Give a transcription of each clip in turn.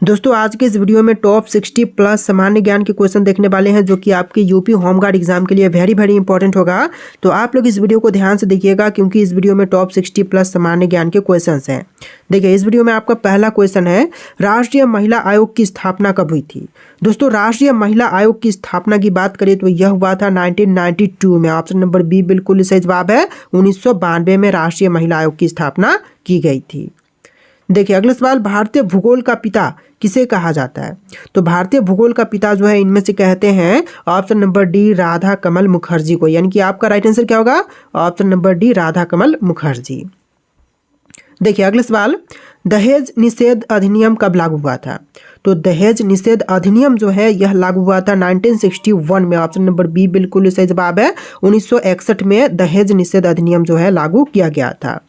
दोस्तों आज के इस वीडियो में टॉप 60 प्लस सामान्य ज्ञान के क्वेश्चन देखने वाले हैं जो कि आपके यूपी होमगार्ड एग्जाम के लिए वेरी इंपॉर्टेंट होगा। तो आप लोग इस वीडियो को ध्यान से देखिएगा क्योंकि इस वीडियो में टॉप 60 प्लस सामान्य ज्ञान के क्वेश्चंस हैं। देखिए इस वीडियो में आपका पहला क्वेश्चन है, राष्ट्रीय महिला आयोग की स्थापना कब हुई थी। दोस्तों राष्ट्रीय महिला आयोग की स्थापना की बात करें तो यह हुआ था 1992 में। ऑप्शन नंबर बी बिल्कुल सही जवाब है। 1992 में राष्ट्रीय महिला आयोग की स्थापना की गई थी। देखिए अगला सवाल, भारतीय भूगोल का पिता किसे कहा जाता है। तो भारतीय भूगोल का पिता जो है इनमें से कहते हैं ऑप्शन नंबर डी राधा कमल मुखर्जी को, यानी कि आपका राइट आंसर क्या होगा, ऑप्शन नंबर डी राधा कमल मुखर्जी। देखिए अगला सवाल, दहेज निषेध अधिनियम कब लागू हुआ था। तो दहेज निषेध अधिनियम जो है यह लागू हुआ था 1961 में। ऑप्शन नंबर बी बिल्कुल सही जवाब है। 1961 में दहेज निषेध अधिनियम जो है लागू किया गया था।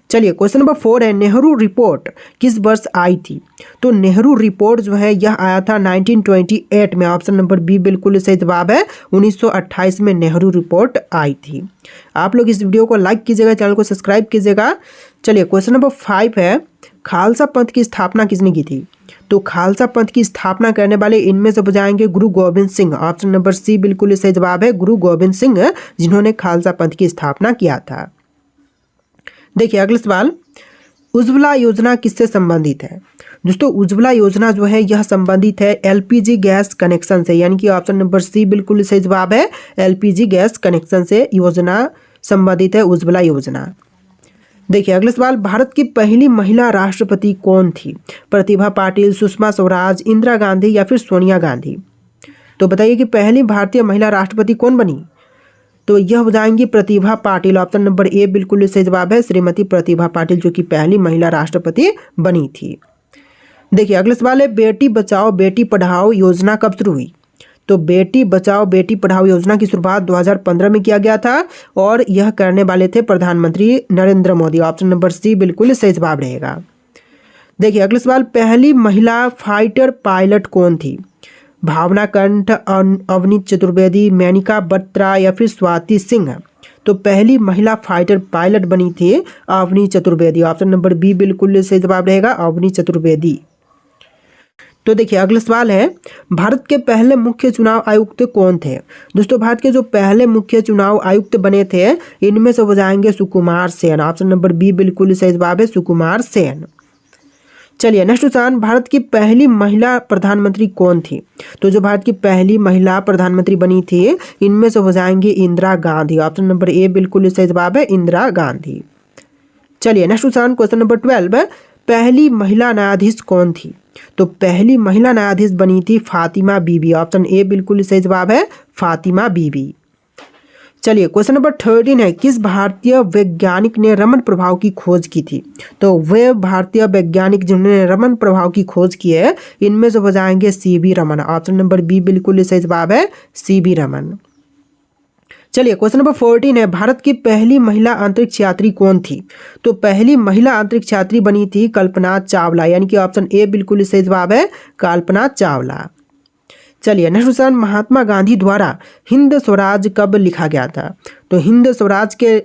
चलिए क्वेश्चन नंबर 4 है, नेहरू रिपोर्ट किस वर्ष आई थी। तो नेहरू रिपोर्ट जो है यह आया था 1928 में। ऑप्शन नंबर बी बिल्कुल सही जवाब है। 1928 में नेहरू रिपोर्ट आई थी। आप लोग इस वीडियो को लाइक कीजिएगा, चैनल को सब्सक्राइब कीजिएगा। चलिए क्वेश्चन नंबर 5 है, खालसा पंथ की स्थापना किसने की थी। तो खालसा पंथ की स्थापना करने वाले इनमें से बजाएंगे Guru Gobind Singh. Option number C बिल्कुल सही जवाब है, गुरु गोविंद सिंह जिन्होंने खालसा पंथ की स्थापना किया था। देखिए अगला सवाल, उज्ज्वला योजना किससे संबंधित है। दोस्तों उज्ज्वला योजना जो है यह संबंधित है एलपीजी गैस कनेक्शन से, यानी कि ऑप्शन नंबर सी बिल्कुल सही जवाब है। एलपीजी गैस कनेक्शन से योजना संबंधित है उज्ज्वला योजना। देखिए अगला सवाल, भारत की पहली महिला राष्ट्रपति कौन थी। प्रतिभा पाटिल, सुषमा स्वराज, इंदिरा गांधी या फिर सोनिया गांधी। तो बताइए कि पहली भारतीय महिला राष्ट्रपति कौन बनी। तो यह हो जाएंगी Pratibha Patil. Option number A बिल्कुल सही जवाब है, श्रीमती प्रतिभा पाटिल जो कि पहली महिला राष्ट्रपति बनी थी। देखिए अगला सवाल है, बेटी बचाओ बेटी पढ़ाओ योजना कब शुरू हुई। तो बेटी बचाओ बेटी पढ़ाओ योजना की शुरुआत 2015 में किया गया था और यह करने वाले थे प्रधानमंत्री Narendra Modi. Option number C बिल्कुल सही जवाब रहेगा। देखिए अगला सवाल, पहली महिला फाइटर पायलट कौन थी। भावना कंठ, अवनीत चतुर्वेदी, मेनिका बत्रा या फिर स्वाति सिंह। तो पहली महिला फाइटर पायलट बनी थी Avneet Chaturvedi. Option number B बिल्कुल सही जवाब रहेगा, अवनीत चतुर्वेदी। तो देखिए अगला सवाल है, भारत के पहले मुख्य चुनाव आयुक्त कौन थे। दोस्तों भारत के जो पहले मुख्य चुनाव आयुक्त बने थे इनमें से हो जाएंगे Sukumar Sen. Option number B बिल्कुल सही जवाब है, सुकुमार सेन। चलिए नेक्स्ट क्वेश्चन, भारत की पहली महिला प्रधानमंत्री कौन थी। तो जो भारत की पहली महिला प्रधानमंत्री बनी थी इनमें से हो जाएंगी Indira Gandhi. Option number A बिल्कुल सही जवाब है, इंदिरा गांधी। चलिए नेक्स्ट क्वेश्चन नंबर 12, पहली महिला न्यायाधीश कौन थी। तो पहली महिला न्यायाधीश बनी थी फातिमा बीबी। ऑप्शन ए बिल्कुल सही जवाब है, फातिमा बीबी। चलिए क्वेश्चन नंबर 13 है, किस भारतीय वैज्ञानिक ने रमन प्रभाव की खोज की थी। तो वे भारतीय वैज्ञानिक जिन्होंने रमन प्रभाव की खोज की है इनमें से हो जाएंगे C V Raman. Option number B बिल्कुल सही जवाब है, सीवी रमन। चलिए क्वेश्चन नंबर 14 है, भारत की पहली महिला अंतरिक्ष यात्री कौन थी। तो पहली महिला अंतरिक्ष यात्री बनी थी कल्पना चावला, यानी कि ऑप्शन ए बिल्कुल सही जवाब है, कल्पना चावला। चलिए नेक्स्ट क्वेश्चन, महात्मा गांधी द्वारा हिंद स्वराज कब लिखा गया था। तो हिंद स्वराज के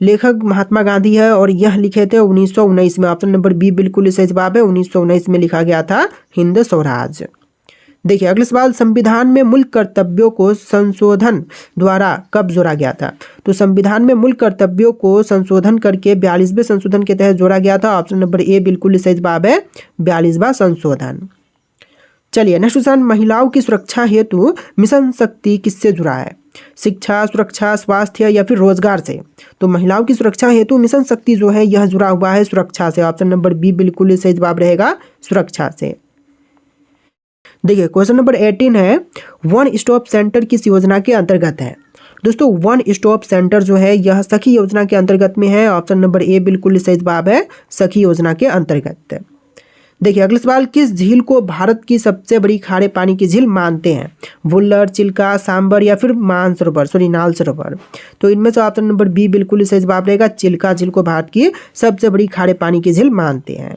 लेखक महात्मा गांधी है और यह लिखे थे 1919 में। ऑप्शन नंबर बी बिल्कुल सही जवाब है, 1919 में लिखा गया था हिंद स्वराज। देखिए अगला सवाल, संविधान में मूल कर्तव्यों को संशोधन द्वारा कब जोड़ा गया था। तो संविधान में मूल कर्तव्यों को संशोधन करके 42वें संशोधन के तहत जोड़ा गया था। ऑप्शन नंबर ए बिल्कुल सही जवाब है, 42वां संशोधन। चलिए नेक्स्ट क्वेश्चन, महिलाओं की सुरक्षा हेतु मिशन शक्ति किससे जुड़ा है। शिक्षा, सुरक्षा, स्वास्थ्य या फिर रोजगार से। तो महिलाओं की सुरक्षा हेतु मिशन शक्ति जो है यह जुड़ा हुआ है सुरक्षा से। ऑप्शन नंबर बी बिल्कुल सही जवाब रहेगा, सुरक्षा से। देखिए क्वेश्चन नंबर 18 है, वन स्टॉप सेंटर किस योजना के अंतर्गत है। दोस्तों वन स्टॉप सेंटर जो है यह सखी योजना के अंतर्गत में है। ऑप्शन नंबर ए बिल्कुल सही जवाब है, सखी योजना के अंतर्गत। देखिए अगला सवाल, किस झील को भारत की सबसे बड़ी खारे पानी की झील मानते हैं। वुल्लर, चिल्का, सांबर या फिर नाल सरोवर। तो इनमें से ऑप्शन नंबर बी बिल्कुल सही जवाब रहेगा, चिल्का झील को भारत की सबसे बड़ी खारे पानी की झील मानते हैं।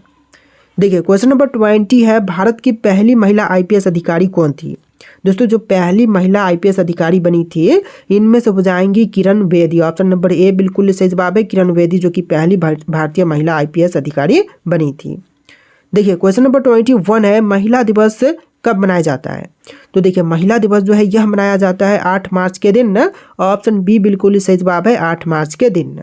देखिए क्वेश्चन नंबर 20 है, भारत की पहली महिला आईपीएस अधिकारी कौन थी। दोस्तों जो पहली महिला आईपीएस अधिकारी बनी थी इनमें से हो जाएंगी Kiran Bedi. Option number A बिल्कुल सही जवाब है, किरण बेदी जो कि पहली भारतीय महिला आईपीएस अधिकारी बनी थी। देखिए क्वेश्चन नंबर 21 है, महिला दिवस कब मनाया जाता है? तो देखिए महिला दिवस जो है यह मनाया जाता है 8 मार्च के दिन। ऑप्शन बी बिल्कुल सही जवाब है, 8 मार्च के दिन।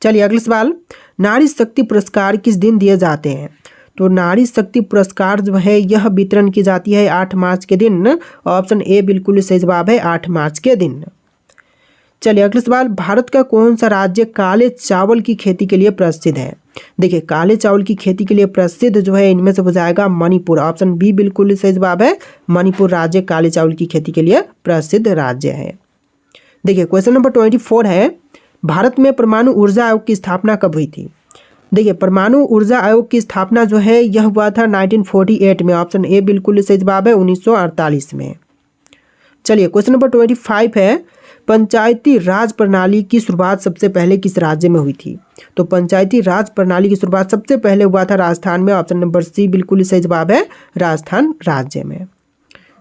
चलिए अगला सवाल, नारी शक्ति पुरस्कार किस दिन दिए जाते हैं? तो नारी शक्ति पुरस्कार जो है यह वितरण की जाती है 8 मार्च के दिन। ऑप्शन ए बिल्कुल सही जवाब है, 8 मार्च के दिन। चलिए अगला सवाल, भारत का कौन सा राज्य काले चावल की खेती के लिए प्रसिद्ध है? देखिए काले चावल की खेती के लिए प्रसिद्ध जो है इनमें से हो जाएगा मणिपुर। ऑप्शन बी बिल्कुल सही जवाब है, मणिपुर राज्य काले चावल की खेती के लिए प्रसिद्ध राज्य है। देखिए क्वेश्चन नंबर 24 है, भारत में परमाणु ऊर्जा आयोग की स्थापना कब हुई थी? देखिए परमाणु ऊर्जा आयोग की स्थापना जो है यह हुआ था 1948 में। ऑप्शन ए बिल्कुल सही जवाब है, 1948 में। चलिए क्वेश्चन नंबर 25 है, पंचायती राज प्रणाली की शुरुआत सबसे पहले किस राज्य में हुई थी? तो पंचायती राज प्रणाली की शुरुआत सबसे पहले हुआ था राजस्थान में। ऑप्शन नंबर सी बिल्कुल सही जवाब है, राजस्थान राज्य में।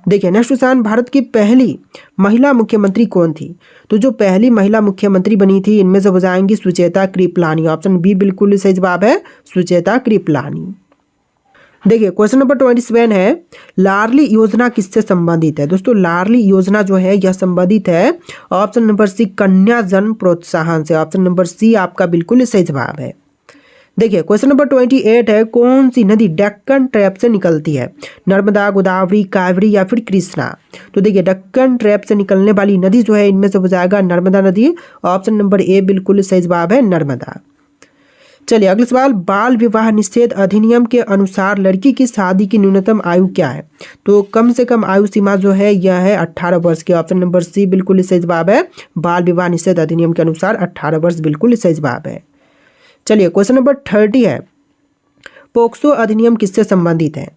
देखिए नेक्स्ट क्वेश्चन, भारत की पहली महिला मुख्यमंत्री कौन थी? तो जो पहली महिला मुख्यमंत्री बनी थी इनमें से हो जाएंगी सुचेता कृपलानी। ऑप्शन बी बिल्कुल सही जवाब है, सुचेता कृपलानी। देखिए क्वेश्चन नंबर 27 है, लाडली योजना किससे संबंधित है? दोस्तों लाडली योजना जो है यह संबंधित है ऑप्शन नंबर सी कन्या जन्म प्रोत्साहन से। ऑप्शन नंबर सी आपका बिल्कुल सही जवाब है। देखिए क्वेश्चन नंबर 28 है, कौन सी नदी डेक्कन ट्रैप से निकलती है? नर्मदा, गोदावरी, कावेरी या फिर कृष्णा? तो देखिए डेक्कन ट्रैप से निकलने वाली नदी जो है इनमें से हो जाएगा नर्मदा नदी। ऑप्शन नंबर ए बिल्कुल सही जवाब है, नर्मदा। चलिए अगला सवाल, बाल विवाह निषेध अधिनियम के अनुसार लड़की की शादी की न्यूनतम आयु क्या है? तो कम से कम आयु सीमा जो है यह है 18 वर्ष की। ऑप्शन नंबर सी बिल्कुल सही जवाब है, बाल विवाह निषेध अधिनियम के अनुसार 18 वर्ष बिल्कुल सही जवाब है। चलिए क्वेश्चन नंबर 30 है, पोक्सो अधिनियम किससे संबंधित है?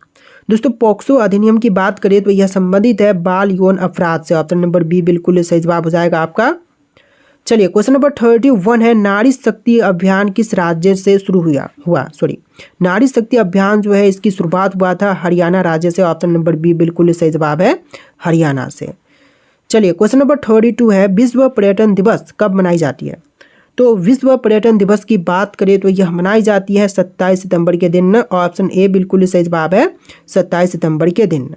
दोस्तों पोक्सो अधिनियम की बात करें तो यह संबंधित है बाल यौन अपराध से। ऑप्शन नंबर बी बिल्कुल सही जवाब हो जाएगा आपका। चलिए क्वेश्चन नंबर 31 है, नारी शक्ति अभियान किस राज्य से शुरू हुआ? नारी शक्ति अभियान जो है इसकी शुरुआत हुआ था हरियाणा राज्य से। ऑप्शन नंबर बी बिल्कुल सही जवाब है, हरियाणा से। चलिए क्वेश्चन नंबर 32 है, विश्व पर्यटन दिवस कब मनाई जाती है? तो विश्व पर्यटन दिवस की बात करें तो यह मनाई जाती है 27 सितंबर के दिन। ऑप्शन ए बिल्कुल सही जवाब है, 27 सितंबर के दिन।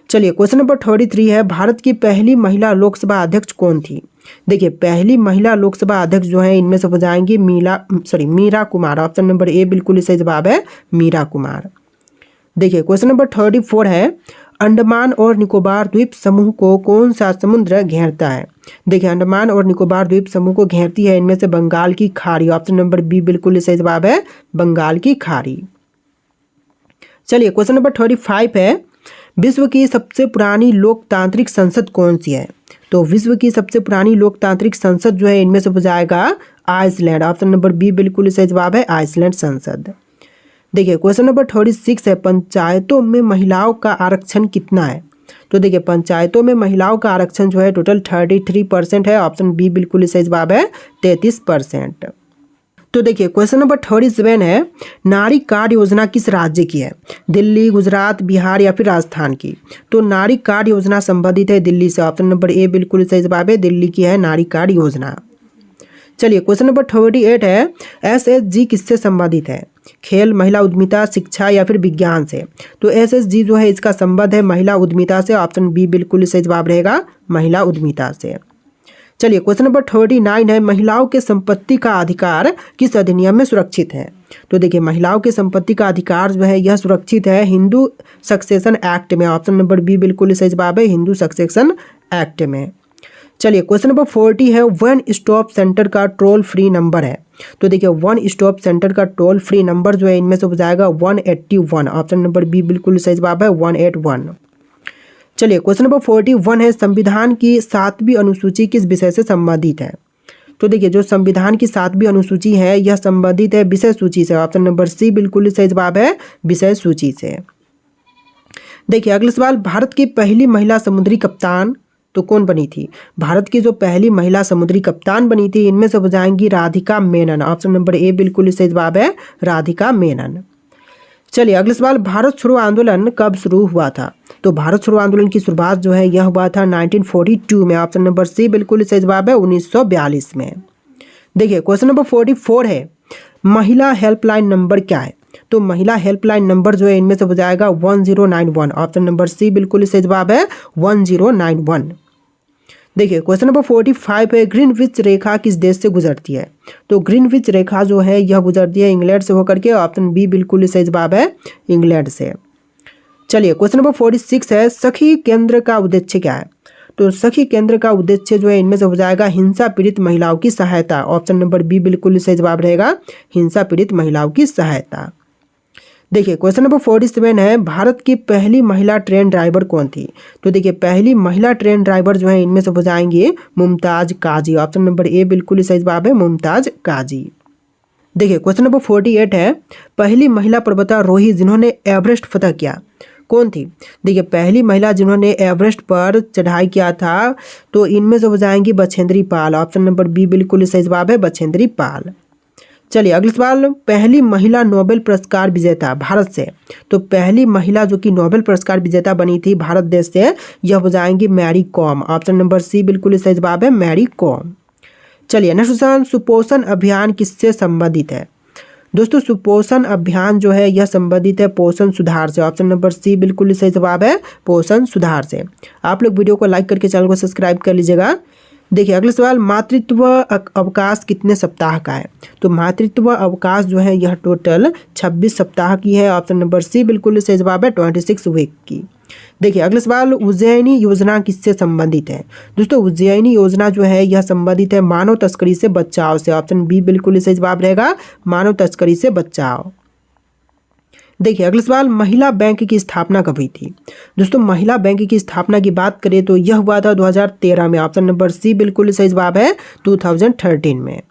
चलिए क्वेश्चन नंबर 33 है, भारत की पहली महिला लोकसभा अध्यक्ष कौन थी? देखिए पहली महिला लोकसभा अध्यक्ष जो है इनमें से हो जाएंगी Meera Kumar. Option number A बिल्कुल सही जवाब है, मीरा कुमार। देखिए क्वेश्चन नंबर 34 है, अंडमान और निकोबार द्वीप समूह को कौन सा समुद्र घेरता है? देखिए अंडमान और निकोबार द्वीप समूह को घेरती है इनमें से बंगाल की खाड़ी। ऑप्शन नंबर बी बिल्कुल सही जवाब है, बंगाल की खाड़ी। चलिए क्वेश्चन नंबर 35 है, विश्व की सबसे पुरानी लोकतांत्रिक संसद कौन सी है? तो विश्व की सबसे पुरानी लोकतांत्रिक संसद जो है इनमें से हो जाएगा आइसलैंड। ऑप्शन नंबर बी बिल्कुल सही जवाब है, आइसलैंड संसद। देखिए क्वेश्चन नंबर 36 है, पंचायतों में महिलाओं का आरक्षण कितना है? तो देखिए पंचायतों में महिलाओं का आरक्षण जो है टोटल 33% है। ऑप्शन बी बिल्कुल सही जवाब है, 33%। तो देखिए क्वेश्चन नंबर 37 है, नारी कार्ड योजना किस राज्य की है? दिल्ली, गुजरात, बिहार या फिर राजस्थान की? तो नारी कार्ड योजना संबंधित है दिल्ली से। ऑप्शन नंबर ए बिल्कुल सही जवाब है, दिल्ली की है नारी कार्ड योजना। चलिए क्वेश्चन नंबर 38 है, एसएचजी किससे संबंधित है? खेल, महिला उद्यमिता, शिक्षा या फिर विज्ञान से? तो एसएचजी जो है इसका संबंध है महिला उद्यमिता से। ऑप्शन बी बिल्कुल सही जवाब रहेगा, महिला उद्यमिता से। चलिए क्वेश्चन नंबर 39 है, महिलाओं के संपत्ति का अधिकार किस अधिनियम में सुरक्षित है? तो देखिए महिलाओं के संपत्ति का अधिकार जो है यह सुरक्षित है हिंदू सक्सेशन एक्ट में। ऑप्शन नंबर बी बिल्कुल सही जवाब है, हिंदू सक्सेशन एक्ट में। चलिए क्वेश्चन नंबर 40 है, वन स्टॉप सेंटर का टोल फ्री नंबर है? तो देखिए वन स्टॉप सेंटर का टोल फ्री नंबर जो है इनमें से हो जाएगा 181। ऑप्शन नंबर बी बिल्कुल सही जवाब है, 181। चलिए क्वेश्चन नंबर 41 है, संविधान की 7वीं अनुसूची किस विषय से संबंधित है? तो देखिए जो संविधान की 7वीं अनुसूची है यह संबंधित है विषय सूची से। ऑप्शन नंबर सी बिल्कुल सही जवाब है, विषय सूची से। देखिए अगला सवाल, भारत की पहली महिला समुद्री कप्तान तो कौन बनी थी? भारत की जो पहली महिला समुद्री कप्तान बनी थी इनमें से हो जाएंगी Radhika Menon. Option number A बिल्कुल सही जवाब है, राधिका मेनन। चलिए अगला सवाल, भारत छोड़ो आंदोलन कब शुरू हुआ था? तो भारत छोड़ो आंदोलन की शुरुआत जो है यह हुआ था 1942 में। ऑप्शन नंबर सी बिल्कुल सही जवाब है, 1942 में। देखिए क्वेश्चन नंबर 44 है, महिला हेल्पलाइन नंबर क्या है? तो महिला हेल्पलाइन नंबर जो है इनमें से हो जाएगा 1091। ऑप्शन नंबर सी बिल्कुल सही जवाब है 1091। देखिए क्वेश्चन नंबर 45 है, ग्रीनविच रेखा किस देश से गुजरती है? तो ग्रीनविच रेखा जो है यह गुजरती है इंग्लैंड से होकर के। ऑप्शन बी बिल्कुल सही जवाब है इंग्लैंड से। चलिए क्वेश्चन नंबर 46 है, सखी केंद्र का उद्देश्य क्या है? तो सखी केंद्र का उद्देश्य जो है इनमें से हो जाएगा हिंसा पीड़ित महिलाओं की सहायता। ऑप्शन नंबर बी बिल्कुल सही जवाब रहेगा हिंसा पीड़ित महिलाओं की सहायता। देखिए क्वेश्चन नंबर 47 है, भारत की पहली महिला ट्रेन ड्राइवर कौन थी? तो देखिए पहली महिला ट्रेन ड्राइवर जो है इनमें से हो जाएंगे मुमताज काजी। ऑप्शन नंबर ए बिल्कुल सही जवाब है मुमताज काजी। देखिए क्वेश्चन नंबर 48 है, पहली महिला पर्वतारोही जिन्होंने एवरेस्ट फतह किया कौन थी? देखिए पहली महिला जिन्होंने एवरेस्ट पर चढ़ाई किया था तो इनमें से हो जाएंगी Bachendri Pal. Option number B बिल्कुल सही जवाब है बछेंद्री पाल। चलिए अगला सवाल, पहली महिला नोबेल पुरस्कार विजेता भारत से। तो पहली महिला जो कि नोबेल पुरस्कार विजेता बनी थी भारत देश से, यह हो जाएंगी Mary Kom. Option number C बिल्कुल सही जवाब है मैरी कॉम। चलिए नेक्स्ट क्वेश्चन, सुपोषण अभियान किससे संबंधित है? दोस्तों सुपोषण अभियान जो है यह संबंधित है पोषण सुधार से। ऑप्शन नंबर सी बिल्कुल सही जवाब है पोषण सुधार से। आप लोग वीडियो को लाइक करके चैनल को सब्सक्राइब कर लीजिएगा। देखिए अगला सवाल, मातृत्व अवकाश कितने सप्ताह का है? तो मातृत्व अवकाश जो है यह टोटल 26 सप्ताह की है। ऑप्शन नंबर सी बिल्कुल सही जवाब है 26 वीक की। देखिए अगला सवाल, उज्जैनी योजना किससे संबंधित है? दोस्तों उज्जैनी योजना जो है यह संबंधित है मानव तस्करी से बचाव से। ऑप्शन बी बिल्कुल सही जवाब रहेगा मानव तस्करी से बचाव। देखिए अगला सवाल, महिला बैंक की स्थापना कब हुई थी? दोस्तों महिला बैंक की स्थापना की बात करें तो यह हुआ था 2013 में। ऑप्शन नंबर सी बिल्कुल सही जवाब है 2013 में।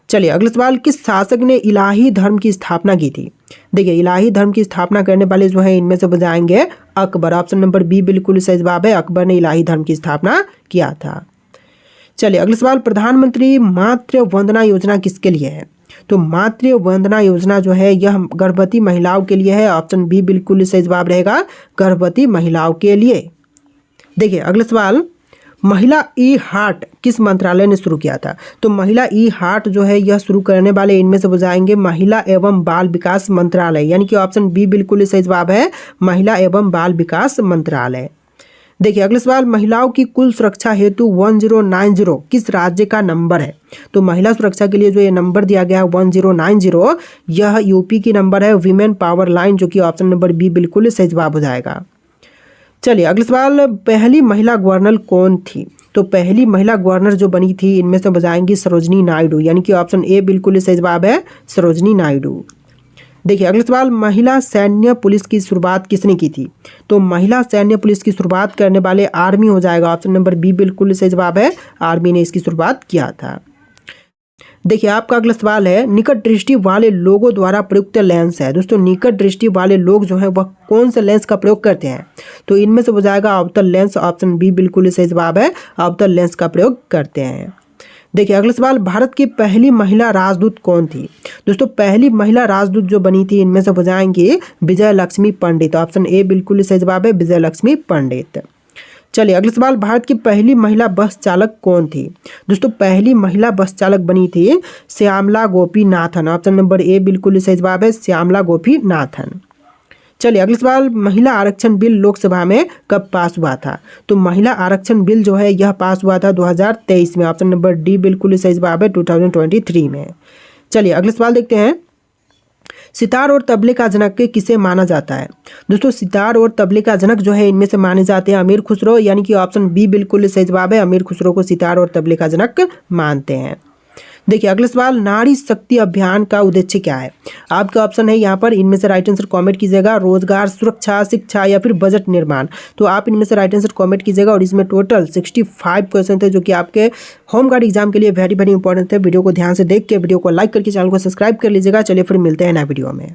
चलिए अगला सवाल, किस शासक ने इलाही धर्म की स्थापना की थी? देखिए इलाही धर्म की स्थापना करने वाले जो है इनमें से बजाएंगे अकबर। ऑप्शन नंबर बी बिल्कुल सही जवाब है अकबर ने इलाही धर्म की स्थापना किया था। चलिए अगला सवाल, प्रधानमंत्री मातृ वंदना योजना किसके लिए है? तो मातृ वंदना योजना जो है यह गर्भवती महिलाओं के लिए है। ऑप्शन बी बिल्कुल सही जवाब रहेगा गर्भवती महिलाओं के लिए। देखिए अगला सवाल, महिला ई हार्ट किस मंत्रालय ने शुरू किया था? तो महिला ई हार्ट जो है यह शुरू करने वाले इनमें से हो जाएंगे महिला एवं बाल विकास मंत्रालय, यानी कि ऑप्शन बी बिल्कुल सही जवाब है महिला एवं बाल विकास मंत्रालय। देखिए अगला सवाल, महिलाओं की कुल सुरक्षा हेतु 1090 किस राज्य का नंबर है? तो महिला सुरक्षा के लिए जो ये नंबर दिया गया है 1090 यह यूपी की नंबर है वीमेन पावर लाइन, जो कि ऑप्शन नंबर बी बिल्कुल सही जवाब हो जाएगा। चलिए अगला सवाल, पहली महिला गवर्नर कौन थी? तो पहली महिला गवर्नर जो बनी थी इनमें से बजाएंगी सरोजनी नायडू, यानी कि ऑप्शन ए बिल्कुल सही जवाब है सरोजनी नायडू। देखिए अगला सवाल, महिला सैन्य पुलिस की शुरुआत किसने की थी? तो महिला सैन्य पुलिस की शुरुआत करने वाले आर्मी हो जाएगा। ऑप्शन नंबर बी बिल्कुल सही जवाब है आर्मी ने इसकी शुरुआत किया था। देखिए आपका अगला सवाल है, निकट दृष्टि वाले लोगों द्वारा प्रयुक्त लेंस है। दोस्तों निकट दृष्टि वाले लोग जो है वह कौन से लेंस का प्रयोग करते हैं? तो इनमें से हो जाएगा अवतल लेंस। ऑप्शन बी बिल्कुल सही जवाब है अवतल लेंस का प्रयोग करते हैं। देखिए अगला सवाल, भारत की पहली महिला राजदूत कौन थी? दोस्तों पहली महिला राजदूत जो बनी थी इनमें से हो जाएंगे विजय लक्ष्मी पंडित। ऑप्शन ए बिल्कुल सही जवाब है विजय लक्ष्मी पंडित। चलिए अगला सवाल, भारत की पहली महिला बस चालक कौन थी? दोस्तों पहली महिला बस चालक बनी थी Shyamala Gopinathan. Option number A बिल्कुल सही जवाब है श्यामला गोपीनाथन। चलिए अगला सवाल, महिला आरक्षण बिल लोकसभा में कब पास हुआ था? तो महिला आरक्षण बिल जो है यह पास हुआ था 2023 में। ऑप्शन नंबर डी बिल्कुल सही जवाब है 2023 में। चलिए अगला सवाल देखते हैं, सितार और तबले का जनक किसे माना जाता है? दोस्तों सितार और तबले का जनक जो है इनमें से माने जाते हैं अमीर खुसरो, यानी कि ऑप्शन बी बिल्कुल सही जवाब है अमीर खुसरो को सितार और तबले का जनक मानते हैं। देखिए अगला सवाल, नारी शक्ति अभियान का उद्देश्य क्या है? आपका ऑप्शन है यहाँ पर, इनमें से राइट आंसर कमेंट कीजिएगा। रोजगार, सुरक्षा, शिक्षा या फिर बजट निर्माण। तो आप इनमें से राइट आंसर कमेंट कीजिएगा। और इसमें टोटल 65 क्वेश्चन थे जो कि आपके होम गार्ड एग्जाम के लिए वेरी इंपॉर्टेंट थे। वीडियो को ध्यान से देख के वीडियो को लाइक करके चैनल को सब्सक्राइब कर लीजिएगा। चलिए फिर मिलते हैं नए वीडियो में।